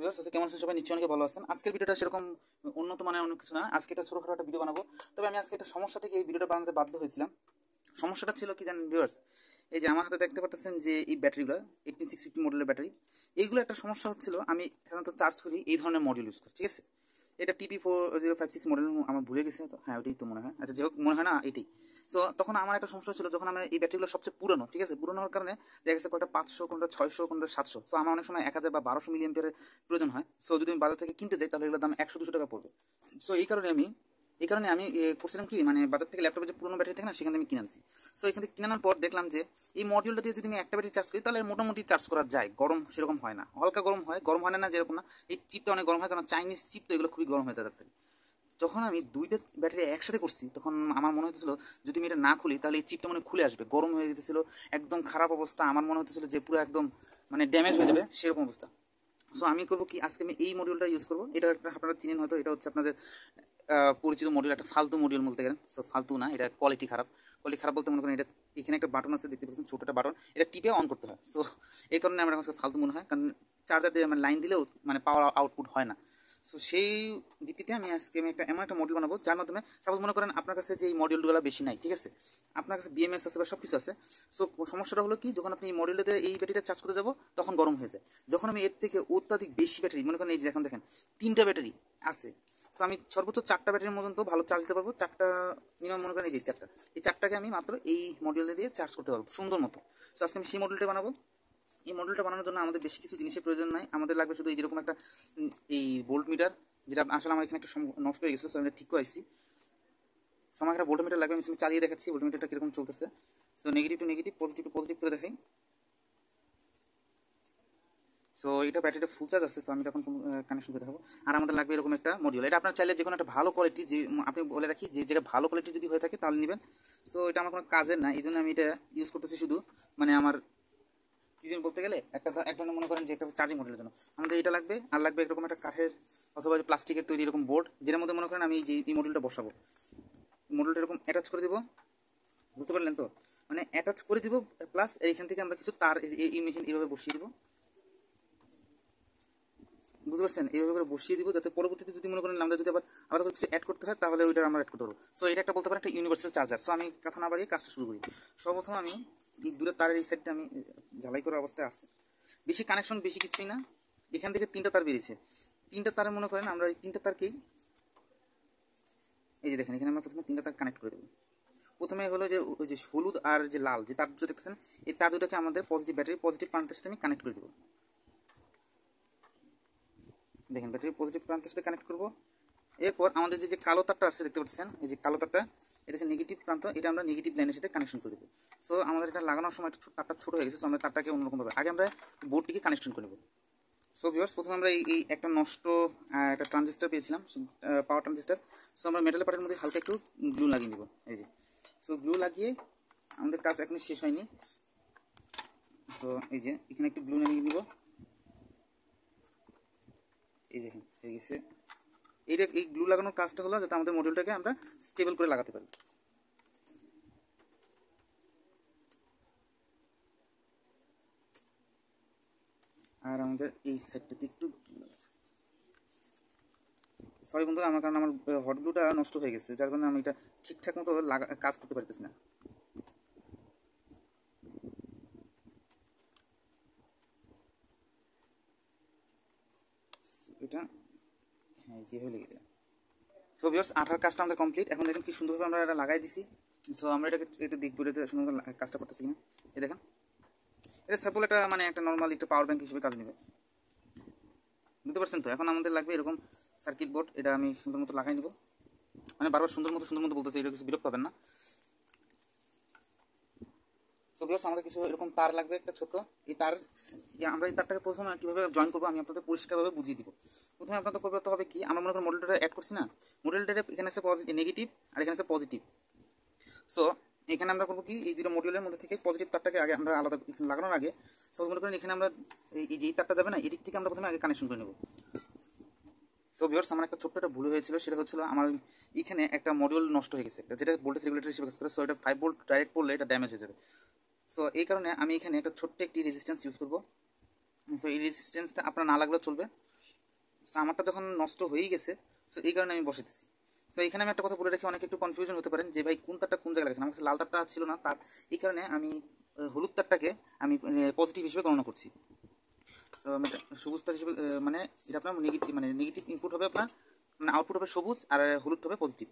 Viewers কেমন আছেন সবাই? নিশ্চয়ই অনেকে ভালো আছেন। আজকের ভিডিওটা সেরকম উন্নত মানের অনেক কিছু না, আজকে একটা ছোটখাটো একটা ভিডিও বানাবো। তবে আমি আজকে একটা সমস্যা থেকে এই ভিডিওটা বানাতে বাধ্য হয়েছিলাম। সমস্যাটা ছিল কি জানেন ভিউয়ার্স? এই যে আমার হাতে দেখতে পাচ্ছেন যে এই ব্যাটারিগুলো 18650 মডেলের ব্যাটারি, এইগুলো একটা সমস্যা হচ্ছিল। আমি সাধারণত চার্জ করি এই ধরনের মডিউল ইউজ করি, ঠিক আছে? এটা TP4056 মডেল, আমার ভুলে গেছে তো, হ্যাঁ ওটাই তো মনে হয়। আচ্ছা, যে হোক, মনে হয় না এটাই। তো তখন আমার একটা সমস্যা ছিল, যখন আমার এই ব্যাটারিগুলো সবচেয়ে পুরনো, ঠিক আছে, পুরনো হওয়ার কারণে দেখা গেছে কোনটা 500, কোনটা 600, কোনটা 700। সো আমার অনেক সময় 1000 বা 1200 মিলি অ্যাম্পিয়ারের প্রয়োজন হয়। সো যদি আমি বাজার থেকে কিনতে যাই তাহলে এগুলোর দাম 100-200 টাকা পড়বে। সো এই কারণে আমি করছিলাম কি, মানে বাজার থেকে ল্যাপটপের যে পুরোনো ব্যাটারি থাকে না, সেখান থেকে আমি কিনে আনছি। সো এখান থেকে কিনে আনার পর দেখলাম যে এই মডিউলটা দিয়ে যদি আমি একটা ব্যাটারি চার্জ করি তাহলে মোটামুটি চার্জ করা যায়, গরম সেরকম হয় না, হালকা গরম হয় না যেরকম না। এই চিপটা অনেক গরম হয়, কারণ চাইনিজ চিপ তো, এগুলো খুবই গরম হয় তাড়াতাড়ি। যখন আমি দুইটা ব্যাটারি একসাথে করছি তখন আমার মনে হতেছিল যদি আমি এটা না খুলি তাহলে এই চিপটা মনে খুলে আসবে, গরম হয়ে যেতেছিল, একদম খারাপ অবস্থা। আমার মনে হতেছিল যে পুরো একদম মানে ড্যামেজ হয়ে যাবে সেরকম অবস্থা। সো আমি করবো কি, আজকে আমি এই মডিউলটা ইউজ করবো। এটা একটা আপনারা চিনেন হয়তো, এটা হচ্ছে আপনাদের পরিচিত মডিউল, একটা ফালতু মডিউল বলতে গেলেন। সো ফালতু না, এটা কোয়ালিটি খারাপ। কোয়ালিটি খারাপ বলতে মনে করেন, এটা এখানে একটা বাটন আছে দেখতে পাচ্ছেন, ছোটো একটা বাটন, এটা টিপে অন করতে হয়। সো এই কারণে আমার কাছে ফালতু মনে হয়, কারণ চার্জার দিয়ে মানে লাইন দিলেও মানে পাওয়ার আউটপুট হয় না। সো সেই ভিত্তিতে আমি একটা এমন একটা মডিউল বানাবো যার মাধ্যমে, সাপোজ মনে করেন আপনার কাছে যে এই মডিউলগুলো বেশি নাই, ঠিক আছে, আপনার কাছে BMS আছে বা সব কিছু আছে। সো সমস্যাটা হলো কি, যখন আপনি এই মডিউলটাতে এই ব্যাটারিটা চার্জ করতে যাবো তখন গরম হয়ে যায়। যখন আমি এর থেকে অত্যাধিক বেশি ব্যাটারি, মনে করেন এই যে এখন দেখেন 3টা ব্যাটারি আছে। সো আমি সর্বোচ্চ 4টা ব্যাটারির মতন তো ভালো চার্জ দিতে পারবো। 4টা মিনিমাম, মনে করেন এই যে 4টা, এই 4টাকে আমি মাত্র এই মডিউলে দিয়ে চার্জ করতে পারবো সুন্দর মতো। সো আজকে আমি সেই মডিউলটা বানাবো। এই মডেলটা বানানোর জন্য আমাদের বেশি কিছু জিনিসের প্রয়োজন নাই, আমাদের লাগবে শুধু এই যেরকম একটা এই ভোল্ট মিটার, যেটা আসলে আমার এখানে একটু নষ্ট হয়ে গেছিলো। সো আমি ঠিক করেছি। সো আমার একটা ভোল্ট মিটার লাগবে, আমি চালিয়ে দেখাচ্ছি ভোল্ট মিটারটা কীরকম চলতেছে। So negative to negative, positive to positive করে দেখাই। সো এটা ব্যাটারিটা ফুল চার্জ আছে। সো আমি তখন কানেকশন করে দেখাবো। আর আমাদের লাগবে এরকম একটা মডিউল। এটা আপনার চাইলে যে কোনো একটা ভালো কোয়ালিটি, যে আপনি বলে রাখি যে জায়গায় ভালো কোয়ালিটি যদি হয়ে থাকে তাহলে নেবেন। সো এটা আমার কোনো কাজের না, এই জন্য আমি এটা ইউজ করতেছি শুধু মানে আমার কি যেন বলতে গেলে এক ধরনের মনে করেন যে একটা চার্জিং মডেলের জন্য আমাদের এটা লাগবে। আর লাগবে এরকম একটা কাঠের অথবা প্লাস্টিকের তৈরি এরকম বোর্ড, যেটার মধ্যে মনে করেন আমি যে এই মডেলটা বসাবো, মডেলটা এরকম অ্যাটাচ করে দিব। বুঝতে পারলেন তো? মানে অ্যাটাচ করে দিব, প্লাস এইখান থেকে আমরা কিছু তার এই মেশিন এইভাবে বসিয়ে দিব। বুঝতে পারছেন? এইভাবে করে বসিয়ে দিব, যাতে পরবর্তীতে যদি মনে করেন আমরা যদি আবার আলাদা করে কিছু অ্যাড করতে হয় তাহলে ওইটা আমরা অ্যাড করতে পারবো। সো এটা একটা বলতে পারেন একটা ইউনিভার্সাল চার্জার। সো আমি কথা না বাড়িয়ে কাজটা শুরু করি। সর্বপ্রথম আমি এই দূরের তারের এই সাইডটা আমি ঝালাই করার অবস্থায় আছে। বেশি কানেকশন, বেশি কিছুই না। এখান থেকে 3টা তার বেরিয়েছে। 3টা তারে মনে করেন আমরা এই 3টা তারকেই, এই যে দেখেন এখানে আমরা প্রথমে 3টা তার কানেক্ট করে দেবো। প্রথমে হলো যে ওই যে হলুদ আর যে লাল যে তার দুটো দেখতেছেন, এই তার দুটোকে আমাদের পজিটিভ ব্যাটারি পজিটিভ প্রান্তের সাথে আমি কানেক্ট করে দেবো। দেখেন ব্যাটারি পজিটিভ প্রান্তের সাথে কানেক্ট করবো। এরপর আমাদের যে কালো তারটা আছে দেখতে পাচ্ছেন, এই যে কালো তারটা, এটা হচ্ছে নেগেটিভ প্রান্ত, এটা আমরা নেগেটিভ লাইনের সাথে কানেকশন করে দেবো। সো আমাদের এটা লাগানোর সময় তারটা ছোটো হয়ে গেছে। সো আমরা তারটাকে অন্যরকমভাবে আগে আমরা বোর্ডটিকে কানেকশন করে নেবো। সো ভিউয়ার্স, প্রথমে আমরা এই একটা নষ্ট একটা ট্রানজিস্টার পেয়েছিলাম, পাওয়ার ট্রানজিস্টার। সো আমরা মেটাল পার্টের মধ্যে হালকা একটু গ্লু লাগিয়ে নেব, এই যে। সো গ্লু লাগিয়ে আমাদের কাজ এখনই শেষ হয়নি। সো এই যে এখানে একটু গ্লু লাগিয়ে নিব, এই দেখেন হয়ে গেছে। এই গ্লু লাগানোর কাজটা হলো যাতে আমাদের মডিউলটাকে আমরা স্টেবল করে লাগাতে পারি। আর আমাদের এই সাইডটাতে একটু, সরি বন্ধুরা, আমার কারণ আমার হট গ্লুটা নষ্ট হয়ে গেছে, যার কারণে আমি এটা ঠিকঠাক মতো কাজ করতে পারতেছি না। এটা হ্যাঁ যেভাবে লেগে যায়। সো ভিউয়ার্স, আঠার কাজটা আমাদের কমপ্লিট। এখন দেখেন কি সুন্দরভাবে আমরা এটা লাগাই দিছি। সো আমরা এটাকে এটা দেখবো এটা সুন্দর কাজটা করতেছি কিনা। এই দেখেন, এটা সাপোজ এটা মানে একটা নর্মাল একটা পাওয়ার ব্যাংক হিসেবে কাজ নেবে। বুঝতে পারছেন তো? এখন আমাদের লাগবে এরকম সার্কিট বোর্ড, এটা আমি সুন্দর মতো লাগাই নেব। মানে বারবার সুন্দর মতো বলতেছি, এটা কিছু বিরক্ত পাবেন না। সো ভিউয়ার্স, আমাদের কিছু এরকম তার লাগবে একটা ছোট। এই তার আমরা এই তারটাকে প্রথমে কীভাবে জয়েন করবো আমি আপনাদের পরিষ্কারভাবে বুঝিয়ে দিব। প্রথমে আপনাদের করতে হবে কি, আমরা মনে করেন মডেলটা অ্যাড করছি না, মডেলটা এখানে আছে পজিটিভ নেগেটিভ আর এখানে আছে পজিটিভ। সো এখানে আমরা করবো কি, এই দুটো মডিউলের মধ্যে থেকে পজিটিভ তারটাকে আগে আমরা আলাদা এখানে লাগানোর আগে সব মনে করেন এখানে আমরা এই যে তারটা যাবে না, এদিক থেকে আমরা প্রথমে আগে কানেকশন করে নেব। সো ভিউয়ার্স, আমার একটা ছোট্ট একটা ভুল হয়েছিল, সেটা হচ্ছিল আমার এখানে একটা মডিউল নষ্ট হয়ে গেছে, যেটা ভোল্টেজ রেগুলেটর হিসেবে কাজ করে। সো এটা 5 ভোল্ট ডাইরেক্ট পড়লে এটা ড্যামেজ হয়ে যাবে। সো এই কারণে আমি এখানে একটা ছোট্ট একটি রেজিস্ট্যান্স ইউজ করবো। সো এই রেজিস্ট্যান্সটা আপনার না লাগলেও চলবে। সো আমারটা যখন নষ্ট হয়েই গেছে, সো এই কারণে আমি বসেছি। সো এখানে আমি একটা কথা বলে রাখি, অনেকে একটু কনফিউশন হতে পারেন যে ভাই কোন তারটা কোন জায়গায় লাগছে। আমার কাছে লাল তারটা ছিল না, তার এই কারণে আমি হলুদ তারটাকে আমি পজিটিভ হিসেবে গণনা করছি। সো আমি সবুজ তার হিসেবে মানে এটা আপনার নেগেটিভ, মানে নেগেটিভ ইনপুট হবে আপনার, মানে আউটপুট হবে সবুজ, আর হলুদ হবে পজিটিভ।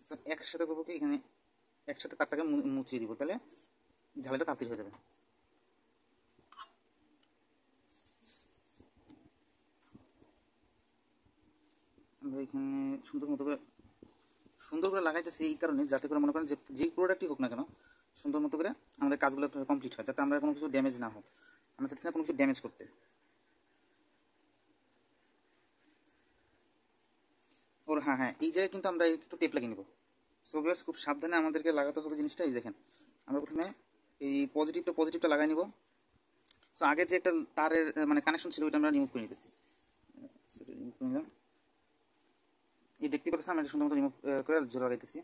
স্যার একসাথে করবো কি, এখানে একসাথে তারটাকে মুছিয়ে দিব, তাহলে ঝামেলাটা তাড়াতাড়ি হয়ে যাবে। আমরা এখানে সুন্দর করে লাগাইতেছি এই কারণে, যাতে করে মনে করেন যে যেই প্রোডাক্টই হোক না কেন সুন্দর মতো করে আমাদের কাজগুলো কমপ্লিট হয়, যাতে আমরা কোনো কিছু ড্যামেজ না হয়। আমরা চাচ্ছি না কোনো কিছু ড্যামেজ করতে। ওর হ্যাঁ হ্যাঁ, এই জায়গায় কিন্তু আমরা একটু টেপ লাগিয়ে নেবো। সো ভিউয়ার্স, খুব সাবধানে আমাদেরকে লাগাতে হবে জিনিসটা। এই দেখেন, আমরা প্রথমে এই পজিটিভটা লাগাই নিব। সো আগে যে একটা তারের মানে কানেকশন ছিল, ওইটা আমরা রিমুভ করে নিতেছি। সেটা রিমুভ করে নিলাম। এই দেখতে পাচ্ছেন আমরা এটা সুন্দর মতো রিমুভ করে জোড়া লাগাইতেছি।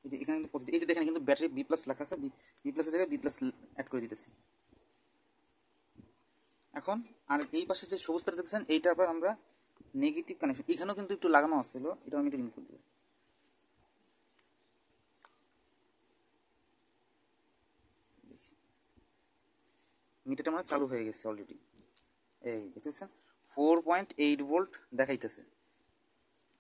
এই যে এখানে কিন্তু পজিটিভ, এই যে দেখেন কিন্তু ব্যাটারি বি প্লাস লেখা আছে, বি প্লাসের জায়গায় বি প্লাস অ্যাড করে দিতেছি। এখন আর এই পাশে যে সবুজ তার দেখছেন, এইটা আবার আমরা নেগেটিভ কানেকশন, এখানেও কিন্তু একটু লাগানো আসছিল, এটা আমি একটু রিমুভ করে দেবো। মিটারটা মানে চালু হয়ে গেছে অলরেডি। এই দেখতেছেন 4.8 ভোল্ট দেখাইতেছে।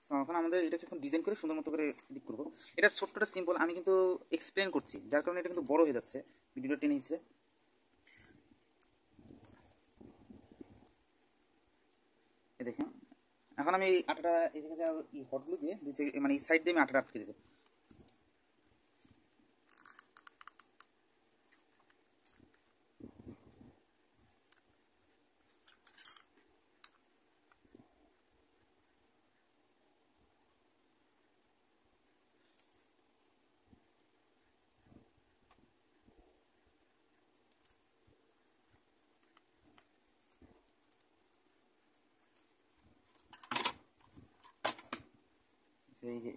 সো এখন আমাদের এটাকে এখন ডিজাইন করে সুন্দর মতো করে এডিট করবো। এটা ছোট্টটা সিম্পল, আমি কিন্তু এক্সপ্লেন করছি, যার কারণে এটা কিন্তু বড় হয়ে যাচ্ছে, ভিডিওটা টেনে নিচ্ছে। এই দেখেন, এখন আমি এই আটাটা এই জায়গায় হটগুলো দিয়ে মানে এই সাইড দিয়ে আমি আটাটা আটকে দেবো।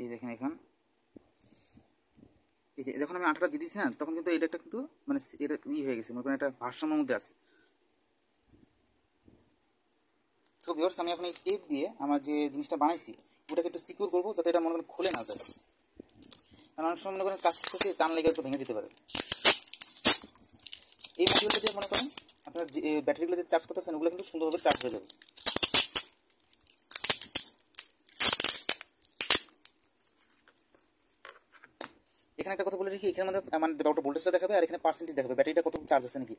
এই দেখেন এখন এই যে যখন আমি আটাটা দিয়ে দিচ্ছি না, তখন কিন্তু এটা একটা কিন্তু মানে এটা হয়ে গেছে, মনে করেন একটা ভারসাম্যের মধ্যে আছে। তো ভিউয়ার্স, আমি এখন এই টেপ দিয়ে আমার যে জিনিসটা বানাইছি ওটাকে একটু সিকিউর করবো, যাতে এটা মনে করেন খুলে না যায়। কারণ অনেক সময় মনে করেন কাজ করতে টান লেগে একটু ভেঙে যেতে পারে। এই মডিউলটা দিয়ে মনে করেন আপনার যে ব্যাটারিগুলো যে চার্জ করতেছেন ওগুলো কিন্তু সুন্দরভাবে চার্জ হয়ে যাবে। এখানে একটা কথা বলে রাখি, এখানে মধ্যে মানে ওটা ভোল্টেজটা দেখাবে, আর এখানে পার্সেন্টেজ দেখাবে ব্যাটারিটা কত চার্জ আছে নাকি।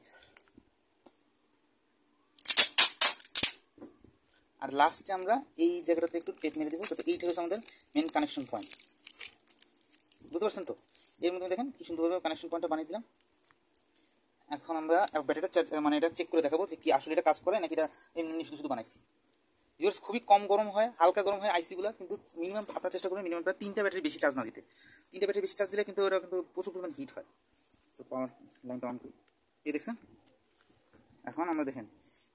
আর লাস্টে আমরা এই জায়গাটাতে একটু টেপ মেরে দেবো, যাতে এইটা হচ্ছে আমাদের মেন কানেকশন পয়েন্ট। বুঝতে পারছেন তো? এর মধ্যে দেখেন কি সুন্দরভাবে কানেকশন পয়েন্টটা বানিয়ে দিলাম। এখন আমরা ব্যাটারিটা মানে এটা চেক করে দেখাবো যে কি আসলে এটা কাজ করে নাকি এটা এমনি শুধু শুধু বানাইছি। ভিউয়ার্স, খুবই কম গরম হয়, হালকা গরম হয় আইসিগুলো, কিন্তু মিনিমাম আপনার চেষ্টা করবেন মিনিমাম প্রায় 3টা ব্যাটারি বেশি চার্জ না দিতে। 3টা ব্যাটারি বেশি চার্জ দিলে কিন্তু ওরা কিন্তু প্রচুর পরিমাণ হিট হয়। তো পাওয়ার লাইনটা অন করি, এই দেখছেন। এখন আমরা দেখেন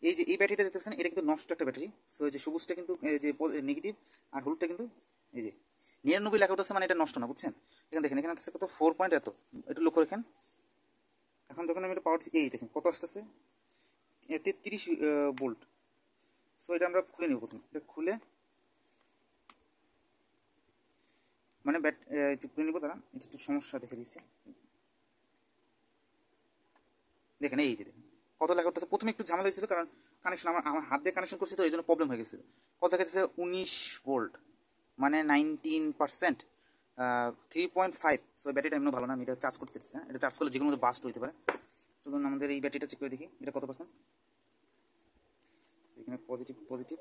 এই যে এই ব্যাটারিটা দেখতেছেন, এটা কিন্তু নষ্ট একটা ব্যাটারি। সো এই যে সবুজটা কিন্তু এই যে নেগেটিভ, আর হলুদটা কিন্তু এই যে 99 লেখা উঠেছে, মানে এটা নষ্ট না, বুঝছেন। এখানে দেখেন, এখানে আসছে কত 4 পয়েন্ট এত, একটু লক্ষ্য রাখেন। এখন যখন আমি এটা পাওয়ার এই দেখেন কত আসতেছে, 33 ভোল্ট। সো এটা আমরা খুলে নেব প্রথমে, এটা খুলে মানে খুলে নেবো। তারা এটা একটু সমস্যা দেখে দিচ্ছে, দেখেন এই যে দেখেন কত লেখা উঠতেছে। প্রথমে একটু ঝামেলা হয়েছিল, কারণ কানেকশন আমার হাত দিয়ে কানেকশন করছি, তো এই জন্য প্রবলেম হয়ে গেছিল। কত দেখাচ্ছে 19 ভোল্ট, মানে 19%, 3.5। সো ব্যাটারিটা এমন ভালো না, আমি এটা চার্জ করতে চাচ্ছি না, এটা চার্জ করলে যে কোনো বাস্ট হতে পারে। চলুন আমাদের এই ব্যাটারিটা চেক করে দেখি এটা কত পার্সেন্ট। এখানে পজিটিভ পজিটিভ,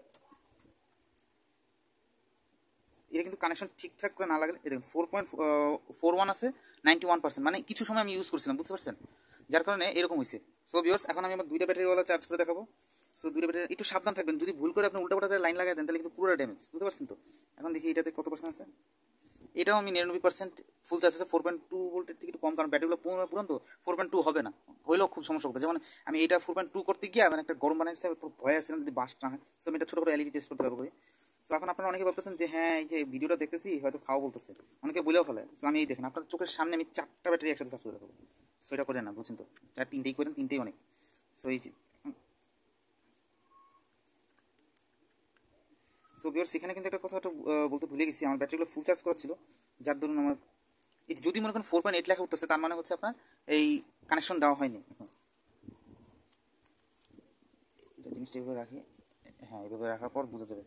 এটা কিন্তু কানেকশন ঠিকঠাক করে না লাগলে এটা 4.41 আছে, 91%, মানে কিছু সময় আমি ইউজ করছিলাম, বুঝতে পারছেন, যার কারণে এরকম হয়েছে। সো ভিউয়ার্স, এখন আমি আমার 2টা ব্যাটারিওয়ালা চার্জ করে দেখাবো। সো 2টা ব্যাটারি একটু সাবধান থাকবেন, যদি ভুল করে আপনি উল্টাপাল্টা লাইন লাগাই দেন তাহলে কিন্তু পুরো ড্যামেজ, বুঝতে পারছেন তো। এখন দেখি এটাতে কত পার্সেন্ট আছে। এটাও আমি 99% ফুল চার্জ আছে, 4.2 ভোল্টের থেকে একটু কম, কারণ ব্যাটারিগুলো পুরনো তো 4.2 হবে না, হইলেও খুব সমস্যা হবে। যেমন আমি এটা 4.2 করতে গিয়ে মানে একটা গরম বানাইছে, ভয় আসছিলাম যদি বাস্ট না হয়। সো আমি এটা ছোটো করে এলইডি টেস্ট করতে পারবো। তো এখন আপনারা অনেকে বলতেছেন যে হ্যাঁ এই যে ভিডিওটা দেখতেছি হয়তো ফাও বলতেছে, অনেকে বলেও ফেলে। তো আমি এই দেখেন আপনাদের চোখের সামনে আমি 4টা ব্যাটারি একসাথে চার্জ করে দেখাবো। সো এটা করেন না, বুঝছেন তো, 3টেই করেন, 3টেই অনেক। সো এই যে সো ভিউয়ার্স এখানে কিন্তু একটা কথা বলতে ভুলে গেছি, আমার ব্যাটারিগুলো ফুল চার্জ করা ছিল, যার দরুন আমার এই যদি মনে করেন 4.8 লেখা উঠতেছে, তার মানে হচ্ছে আপনার এই কানেকশন দেওয়া হয়নি। এটা জিনিসটা এভাবে রাখি, হ্যাঁ এভাবে রাখার পর বোঝা যাবে।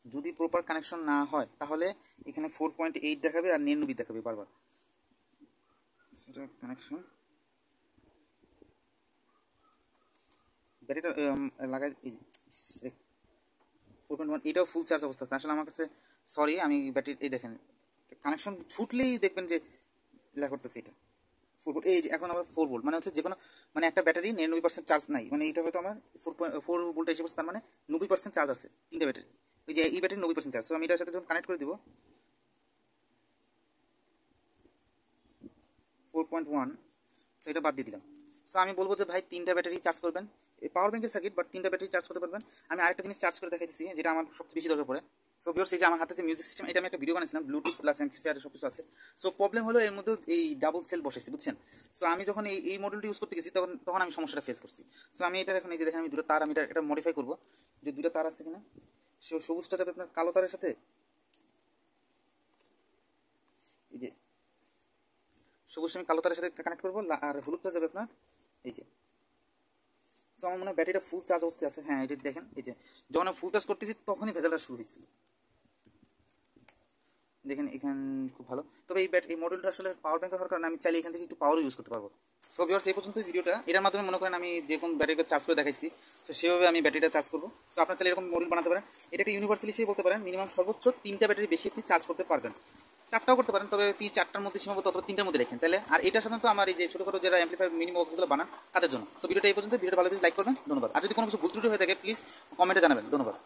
যদি প্রপার কানেকশন না হয় তাহলে এখানে 4.8 দেখাবে আর 99 দেখাবে বারবার। সেটা কানেকশন ব্যাটারিটা লাগাই 4.1, এটাও ফুল চার্জ অবস্থা আছে। আসলে আমার কাছে সরি, আমি ব্যাটারি এই দেখেন কানেকশন ছুটলেই দেখবেন যে লেখা করতেছে এটা 4 ভোল্ট। এই যে এখন আবার 4 ভোল্ট, মানে হচ্ছে যে কোনো মানে একটা ব্যাটারি 99% চার্জ নাই, মানে এটা হয়তো আমার 4 ভোল্ট এসে পড়ছে, তার মানে 90% চার্জ আছে তিনটা ব্যাটারি। ওই যে এই ব্যাটারি 90% চার্জ। সো আমি এটার সাথে যখন কানেক্ট করে দিব 4.1, সো এটা বাদ দিয়ে দিলাম। সো আমি বলবো যে ভাই তিনটা ব্যাটারি চার্জ করবেন, এই পাওয়ার ব্যাংকের সার্কিট, বাট তিনটা ব্যাটারি চার্জ করতে পারবেন। আমি আরেকটা জিনিস চার্জ করে দেখাইতেছি যেটা আমার সবচেয়ে বেশি দরকার পড়ে। সো ভিউয়ার্স এই যে আমার হাতে যে মিউজিক সিস্টেম, এটা আমি একটা ভিডিও বানিয়েছিলাম, ব্লুটুথ প্লাস এমপ্লিফায়ার সব কিছু আছে। সো প্রবলেম হলো এর মধ্যে এই ডাবল সেল বসেছে, বুঝছেন। সো আমি যখন এই মডেলটি ইউজ করতে গেছি তখন আমি সমস্যাটা ফেস করছি। সো আমি এটা এখন এই যে দেখেন আমি দুটো তার আমি এটা মডিফাই করবো, যে দুটো তার আছে কিনা। সো সবুজটা যাবে আপনার কালো তারের সাথে, এই যে সবুজ আমি কালো তারের সাথে কানেক্ট করবো, আর হলুদটা যাবে আপনার এই যে। তো আমার মনে হয় ব্যাটারিটা ফুল চার্জ অবস্থায় আছে। হ্যাঁ এটা দেখেন, এই যে যখন আমি ফুল চার্জ করতেছি তখনই ভেজালটা শুরু হয়েছিল। দেখেন এখান খুব ভালো। তবে এই মডেলটা আসলে পাওয়ার ব্যাংক হওয়ার কারণে আমি চাইলে এখান থেকে একটু পাওয়ারও ইউজ করতে পারবো। সো ভিউয়ার্স এই পর্যন্ত ভিডিওটা, এটার মাধ্যমে মনে করেন আমি যে কোন ব্যাটারিটা চার্জ করে দেখাইছি, তো সেভাবে আমি ব্যাটারিটা চার্জ করবো। তো আপনার চাইলে এরকম মডেল বানাতে পারেন। এটা একটা ইউনিভার্সাল হিসেবে বলতে পারেন, মিনিমাম সর্বোচ্চ 3টা ব্যাটারি বেশি আপনি চার্জ করতে পারবেন। 4টাও করতে পারেন, তবে 4টার মধ্যে সীমাবদ্ধ, অথবা 3টার মধ্যে রাখেন তাহলে। আর এটা সাধারণত আমার এই যে ছোটখাটো যারা অ্যাম্পলিফায়ার মিনি বক্সগুলো বানান তাদের জন্য। তো ভিডিওটা এই পর্যন্ত, ভিডিওটা ভালো লাইক করবেন, ধন্যবাদ। আর যদি কোনো কিছু ভুল ত্রুটি হয়ে থাকে প্লিজ কমেন্টে জানাবেন, ধন্যবাদ।